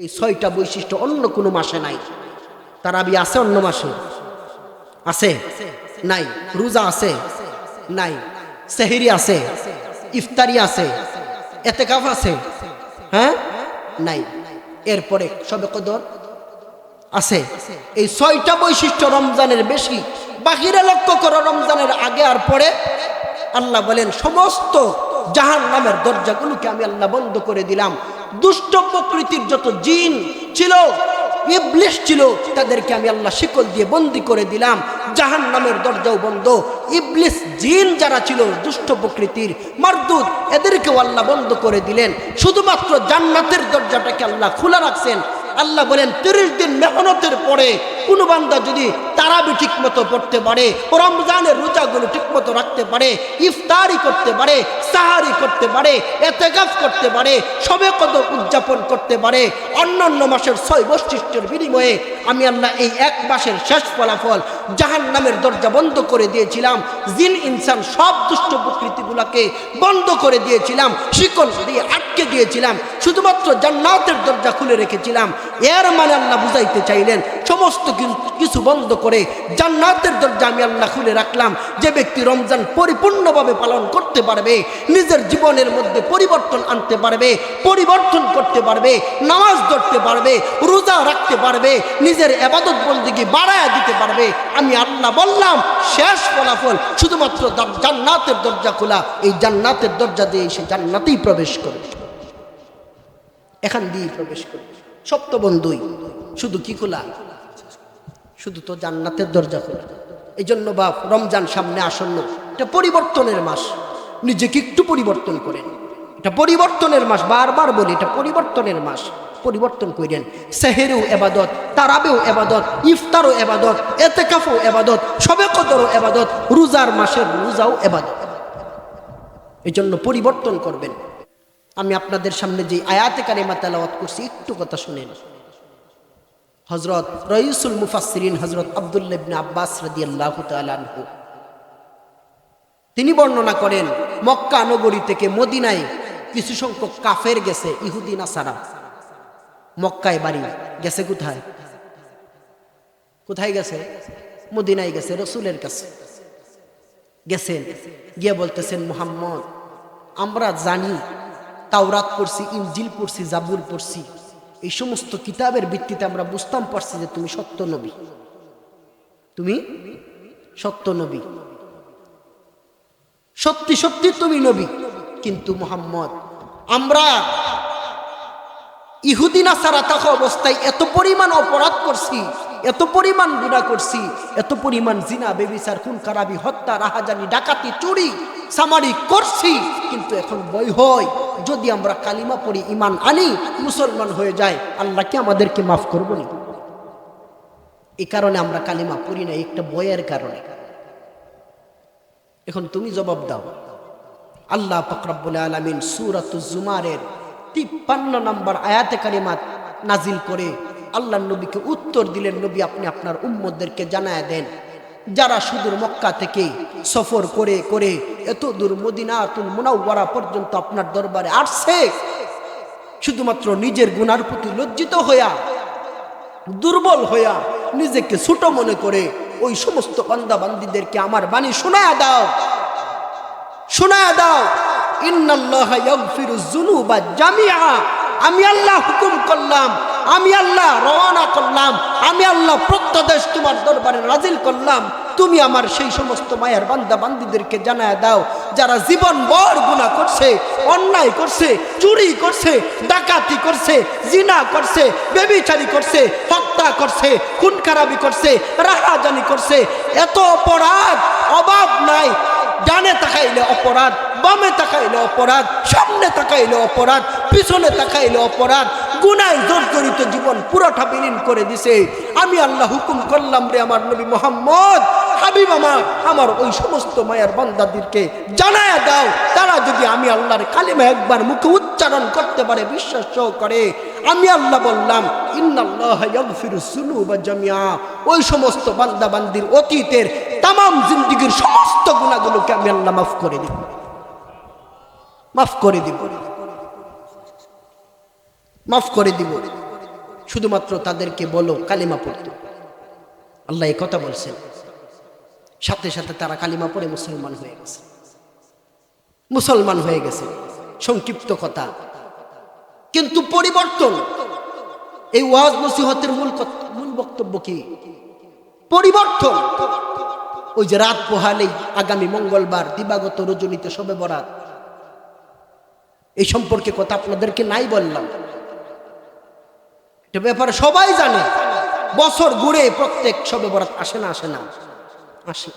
এই 6টা বৈশিষ্ট্য অন্য কোনো মাসে নাই। তারাবি আছে অন্য মাসে? আছে? নাই। রোজা আছে? নাই। সেহরি আছে? ইফতারি আছে? ইতিকাফ আছে? হ্যাঁ, নাই। এরপরে শবে কদর আছে। এই 6টা বৈশিষ্ট্য রমজানের বেশি। বাকিরা লক্ষ্য করো, রমজানের আগে আর পরে আল্লাহ বলেন সমস্ত জাহান্নামের দরজাগুলোকে আমি আল্লাহ বন্ধ করে দিলাম। দুষ্ট প্রকৃতির যত জিন ছিল, ইবলিস ছিল, তাদেরকে আমি আল্লাহ শিকল দিয়ে বন্দী করে দিলাম। জাহান্নামের দরজাও বন্ধ। ইবলিস জিন যারা ছিল দুষ্ট প্রকৃতির মারদুদ, এদেরকেও আল্লাহ বন্ধ করে দিলেন। শুধুমাত্র জান্নাতের দরজাটাকে আল্লাহ খোলা রাখছেন। আল্লাহ বলেন 30 দিন মেহনতের পরে কোনো বান্দা যদি তারাবি ঠিক মতো পড়তে পারে, রমজানের রোজাগুলো ঠিক মতো রাখতে পারে, ইফতারি করতে পারে, সাহারি করতে পারে, ইতিকাফ করতে পারে, শবে কদর উদযাপন করতে পারে, অন্যান্য মাসের 6 বৈশিষ্ট্যের বিনিময়ে আমি আল্লাহ এই এক মাসের শেষ ফলাফল জাহান্নামের দরজা বন্ধ করে দিয়েছিলাম। জিন ইনসান সব দুষ্ট প্রকৃতিগুলোকে বন্ধ করে দিয়েছিলাম, শিকল দিয়ে আটকে দিয়েছিলাম, শুধুমাত্র জান্নাতের দরজা খুলে রেখেছিলাম। এর মানে আল্লাহ বুঝাইতে চাইলেন সমস্ত কিছু বন্ধ করে জান্নাতের দরজা আমি আল্লাহ খুলে রাখলাম। যে ব্যক্তি রমজান পরিপূর্ণভাবে পালন করতে পারবে, নিজের জীবনের মধ্যে পরিবর্তন আনতে পারবে, পরিবর্তন করতে পারবে, নামাজ ধরতে পারবে, রোজা রাখতে পারবে, নিজের ইবাদত বন্দেগী বাড়ায় দিতে পারবে, আমি আল্লাহ বললাম শেষ ফলাফল শুধুমাত্র জান্নাতের দরজা খোলা। এই জান্নাতের দরজা দিয়ে সে জান্নাতেই প্রবেশ করবে, এখান দিয়েই প্রবেশ করবে। সব তো বন্ধুই, শুধু কি খোলা? শুধু তো জান্নাতের দরজা খোলা। এই জন্য বাপ, রমজান সামনে আসন্ন, এটা পরিবর্তনের মাস। নিজেকে একটু পরিবর্তন করেন, এটা পরিবর্তনের মাস। বারবার বলি, এটা পরিবর্তনের মাস। পরিবর্তন করেন। সেহেরও ইবাদত, তারাবিও ইবাদত, ইফতারও ইবাদত, ইতিকাফও ইবাদত, শবে কদরও ইবাদত, রোজার মাসের রোজাও ইবাদত। এই জন্য পরিবর্তন করবেন। আমি আপনাদের সামনে যে আয়াতে কারিমা তেলাওয়াত করছি, একটু কথা শুনেন। হযরত রাইসুল মুফাসসিরিন হযরত আব্দুল্লাহ ইবনে আব্বাস রাদিয়াল্লাহু তাআলা আনহু তিনি বর্ণনা করেন, মক্কা নগরী থেকে মদিনায় কিছু সংখ্যক কাফের গেছে, ইহুদি নাসারা। মক্কায় বাড়ি, গেছে কোথায়? কোথায় গেছে? মদিনায় গেছে, রাসূলের কাছে গেছেন। গিয়ে বলতেছেন, মুহাম্মদ, আমরা জানি তাওরাত পড়ছি, ইনজিল পড়ছি, জাবুর পড়ছি, এই সমস্ত কিতাবের ভিত্তিতে আমরা বুঝতাম পারছি যে তুমি সত্য নবী, তুমি সত্য নবী, সত্যি সত্যি তুমি নবী। কিন্তু মুহাম্মদ, আমরা ইহুদি নাসারা থাকা অবস্থায় এত পরিমাণ অপরাধ করছি, এত পরিমাণ গুনাহ করছি, এত পরিমাণ জিনা, বেবিচার, খুন খারাপি, হত্যা, রাহাজানি, ডাকাতি, চুরি, সামারি করছি, কিন্তু এখন ভয় হয় যদি আমরা কালিমা পড়ি, ঈমান আনি, মুসলমান হয়ে যায়, আল্লাহ কি আমাদেরকে মাফ করবো না? এই কারণে আমরা কালিমা পড়ি না, একটা ভয়ের কারণে। এখন তুমি জবাব দাও। আল্লাহ পাক রব্বুল আলামিন সূরাতুজ জুমারের 53 নম্বর আয়াতে কারিমা নাজিল করে আল্লাহর নবীকে উত্তর দিলেন, নবী আপনি আপনার উম্মতদেরকে জানায় দেন, যারা সুদূর মক্কা থেকে সফর করে করে এত দূর মদিনাতুল মুনাওয়ারা পর্যন্ত আপনার দরবারে আসছে, শুধুমাত্র নিজের গুনার প্রতি লজ্জিত হইয়া, দুর্বল হইয়া, নিজেকে ছোট মনে করে ওই সমস্ত বান্দা বান্দীদেরকে আমার বাণী শোনায়া দাও, শোনায়া দাও। ইন্নাল্লাহা ইয়াগফিরুয যুনুবা জামিআ। আমি আল্লাহ হুকুম করলাম, আমি আল্লাহ রওনা করলাম, আমি আল্লাহ প্রত্যাদেশ তোমার দরবারে নাজিল করলাম, তুমি আমার সেই সমস্ত মায়ের বান্দা বান্দীদেরকে জানায় দাও যারা জীবন ভর গুনাহ করছে, অন্যায় করছে, চুরি করছে, ডাকাতি করছে, জিনা করছে, ব্যভিচারী করছে, হত্যা করছে, খুন খারাপি করছে, রাহাজানি করছে, এত অপরাধ অভাব নাই। ডানে তাকাইলে অপরাধ, বামে তাকাইলে অপরাধ, সামনে তাকাইলে অপরাধ, পিছনে তাকাইলে অপরাধ, গুনায় জর্জরিত জীবন পুরোটা বিলীন করে দিছে। আমি আল্লাহ হুকুম করলাম, রে আমার নবী মুহাম্মদ, হাবিব আমার ওই সমস্ত মায়ের বান্দাদেরকে জানায়া দাও, তারা যদি আমি আল্লাহর কালিমা একবার মুখে উচ্চারণ করতে পারে, বিশ্বাস করে, আমি আল্লাহ বললাম ইন্নাল্লাহা ইয়াগফিরুয যুনুবা জামিআ, ওই সমস্ত বান্দা বান্দির অতীতের তামাম জিন্দেগীর সমস্ত গুনাহগুলোকে আমি আল্লাহ মাফ করে দিব, মাফ করে দিব, মাফ করে দিব। শুধুমাত্র তাদেরকে বলো কালিমা পড়তে। আল্লাহ এই কথা বলছেন, সাথে সাথে তারা কালিমা পড়ে মুসলমান হয়ে গেছে, মুসলমান হয়ে গেছে। সংক্ষিপ্ত কথা, কিন্তু পরিবর্তন, এই ওয়াজ নসিহতের মূল বক্তব্য কি? পরিবর্তন। ওই যে রাত পোহালেই আগামী মঙ্গলবার দিবাগত রজনীতে শবে বরাত, এই সম্পর্কে কথা আপনাদেরকে নাই বললাম, এটা ব্যাপারে সবাই জানে। বছর ঘুরে প্রত্যেক শবে বরাত আসে না? আসে না? আসে।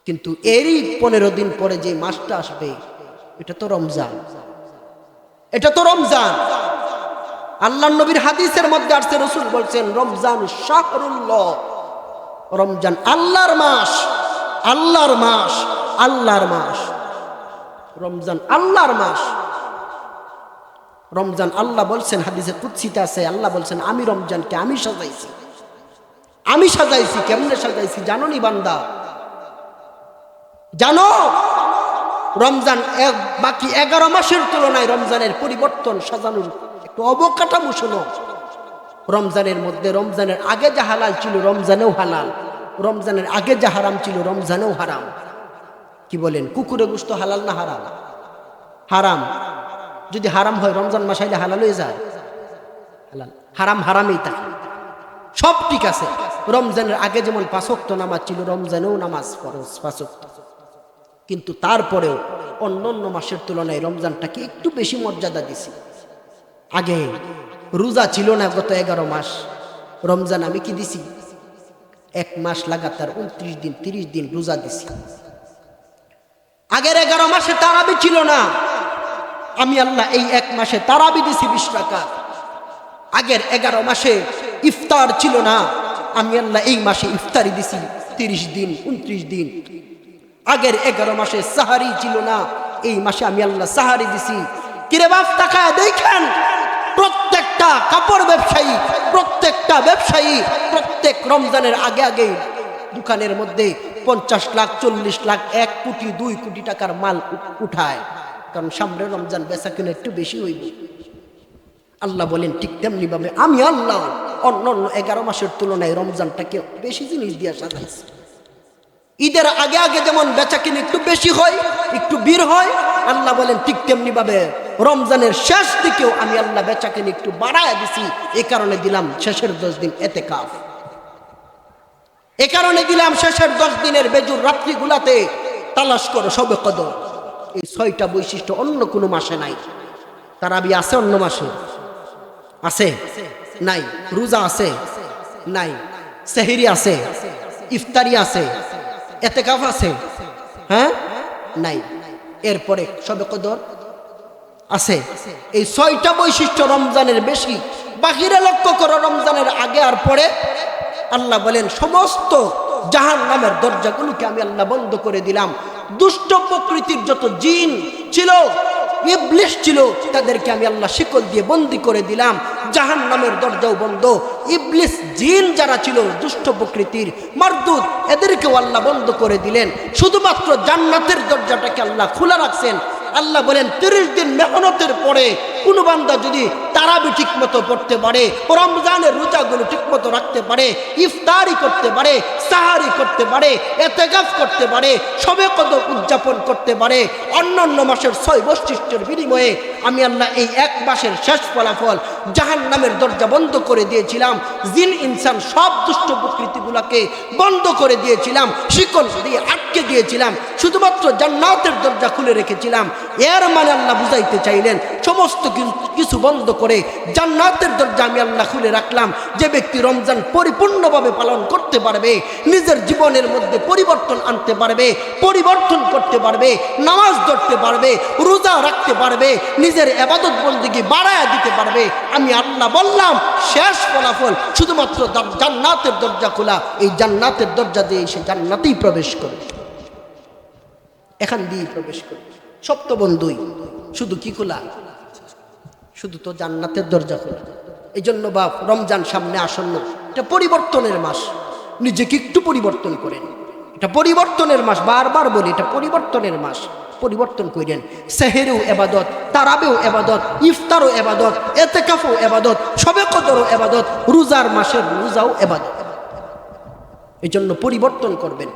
কিন্তু এরই 15 দিন পরে যে মাসটা আসবে, এটা তো রমজান। এটা তো রমজান। আল্লাহর নবীর হাদিসের মধ্যে আসছে, রাসূল বলছেন রমজান শাহরুল্লাহ, রমজান আল্লাহর মাস, আল্লাহর মাস, আল্লাহর মাস। রমজান আল্লাহর মাস। রমজান আল্লাহ বলছেন, হাদিসে কুদসিতে আছে, আল্লাহ বলছেন আমি রমজানকে আমি সাজাইছি। আমি সাজাইছি। কেমনে সাজাইছি জানো নি বান্দা? জানো? রমজান বাকি 11 মাসের তুলনায় রমজানের পরিবর্তন সাজানোর একটু অবকাঠামো শোনো। রমজানের মধ্যে, রমজানের আগে যা হালাল ছিল রমজানেও হালাল, রমজানের আগে যা হারাম ছিল রমজানেও হারাম। কি বলেন? কুকুরের গোশত হালাল না হারাম? হারাম। যদি হারাম হয় রমজান মাস আইলে হালাল হয়ে যায়? হালাল। হারাম হারামেই থাকে, সব ঠিক আছে। রমজানের আগে যেমন 5 ওয়াক্ত নামাজ ছিল, রমজানেও নামাজ ফরজ 5 ওয়াক্ত। কিন্তু তারপরেও অন্যান্য মাসের তুলনায় রমজানটাকে একটু বেশি মর্যাদা দিছি। আগে রোজা ছিল না গত 11 মাস, রমজান আমি কি দিছি? 1 মাস লাগাতার 29 দিন 30 দিন রোজা দিছি। আগের 11 মাসে তারাবি ছিল না, আমি আল্লাহ এই 1 মাসে তারাবি দিছি 20 রাকাত। আগের 11 মাসে ইফতার ছিল না, আমি আল্লাহ এই মাসে ইফতারি দিছি 30 দিন 29 দিন। আগের 11 মাসে সাহারি ছিল না, এই মাসে আমি আল্লাহ সাহারি দিছি। কিরে বাপ, তাকায় দেখেন, প্রত্যেকটা কাপড় ব্যবসায়ী, প্রত্যেকটা ব্যবসায়ী প্রত্যেক রমজানের আগে আগে দোকানের মধ্যে 50 লাখ 40 লাখ 1 কোটি 2 কোটি টাকার মাল উঠায়, কারণ সামনে রমজান, বেচা কিনা একটু বেশি হইব। আল্লাহ বলেন ঠিক তেমনি ভাবে আমি আল্লাহ অন্য 11 মাসের তুলনায় রমজানটাকে বেশি জিনিস দিয়ে সাজাইছি। ঈদের আগে আগে যেমন বেচা কিনা একটু বেশি হয়, একটু ভিড় হয়, আল্লাহ বলেন ঠিক তেমনি ভাবে রমজানের শেষ দিকেও আমি আল্লাহ বেচা কিনা একটু বাড়ায় দিছি। এই কারণে দিলাম শেষের 10 দিন ইতিকাফ, এই কারণে দিলাম শেষের 10 দিনের বেজুর রাত্রিগুলাতে তালাশ করো শবে কদর। এই 6টা বৈশিষ্ট্য অন্য কোনো মাসে নাই। তারাবি আছে অন্য মাসে? আছে? নাই। রোজা আছে? নাই। সেহরি আছে? ইফতারি আছে? ইতিকাফ আছে? হ্যাঁ, নাই। এরপরে শবে কদর আছে। এই 6টা বৈশিষ্ট্য রমজানের বেশি। বাকিরা লক্ষ্য করো, রমজানের আগে আর পরে আল্লাহ বলেন সমস্ত জাহান্নামের দরজাগুলোকে আমি আল্লাহ বন্ধ করে দিলাম। দুষ্ট প্রকৃতির যত জিন ছিল, ইবলিস ছিল, তাদেরকে আমি আল্লাহ শিকল দিয়ে বন্দী করে দিলাম। জাহান্নামের দরজাও বন্ধ। ইবলিস জিন যারা ছিল দুষ্ট প্রকৃতির মারদুদ, এদেরকেও আল্লাহ বন্ধ করে দিলেন। শুধুমাত্র জান্নাতের দরজাটাকে আল্লাহ খোলা রাখছেন। আল্লাহ বলেন 30 দিন মেহনতের পরে কোন বান্দা যদি তারাবি ঠিক মতো পড়তে পারে, রমজানের রোজাগুলো ঠিক মতো রাখতে পারে, ইফতারি করতে পারে, সাহারি করতে পারে, ইতিকাফ করতে পারে, শবে কদর উদযাপন করতে পারে, অন্যান্য মাসের 6 বৈশিষ্ট্যের বিনিময়ে আমি আল্লাহ এই 1 মাসের শেষ ফলাফল জাহান্নামের দরজা বন্ধ করে দিয়েছিলাম। জিন ইনসান সব দুষ্ট প্রকৃতিগুলোকে বন্ধ করে দিয়েছিলাম, শিকল দিয়ে আটকে দিয়েছিলাম, শুধুমাত্র জান্নাতের দরজা খুলে রেখেছিলাম। এর মানে আল্লাহ বুঝাইতে চাইলেন সমস্ত কিছু বন্ধ করে জান্নাতের দরজা আমি আল্লাহ খুলে রাখলাম। যে ব্যক্তি রমজান পরিপূর্ণভাবে পালন করতে পারবে, নিজের জীবনের মধ্যে পরিবর্তন আনতে পারবে, পরিবর্তন করতে পারবে, নামাজ ধরতে পারবে, রোজা রাখতে পারবে, নিজের ইবাদত বন্দেগী বাড়ায়া দিতে পারবে, আমি আল্লাহ বললাম শেষ ফলাফল শুধুমাত্র জান্নাতের দরজা খোলা। এই জান্নাতের দরজা দিয়ে সে জান্নাতেই প্রবেশ করবে, এখান দিয়ে প্রবেশ করবে। সপ্ত বন্ধুই শুধু কি খোলা? শুধু তো জান্নাতের দরজা খোলা। এই জন্য বাপ, রমজান সামনে আসন্ন, এটা পরিবর্তনের মাস। নিজেকে একটু পরিবর্তন করেন, এটা পরিবর্তনের মাস, বারবার বলি এটা পরিবর্তনের মাস। পরিবর্তন করেন। সেহেরেও এবাদত, তারাবেও এবাদত, ইফতারও এবাদত, এতেকাফও এবাদত, শবে কদরও এবাদত, রোজার মাসের রোজাও এবাদত। এই জন্য পরিবর্তন করবেন।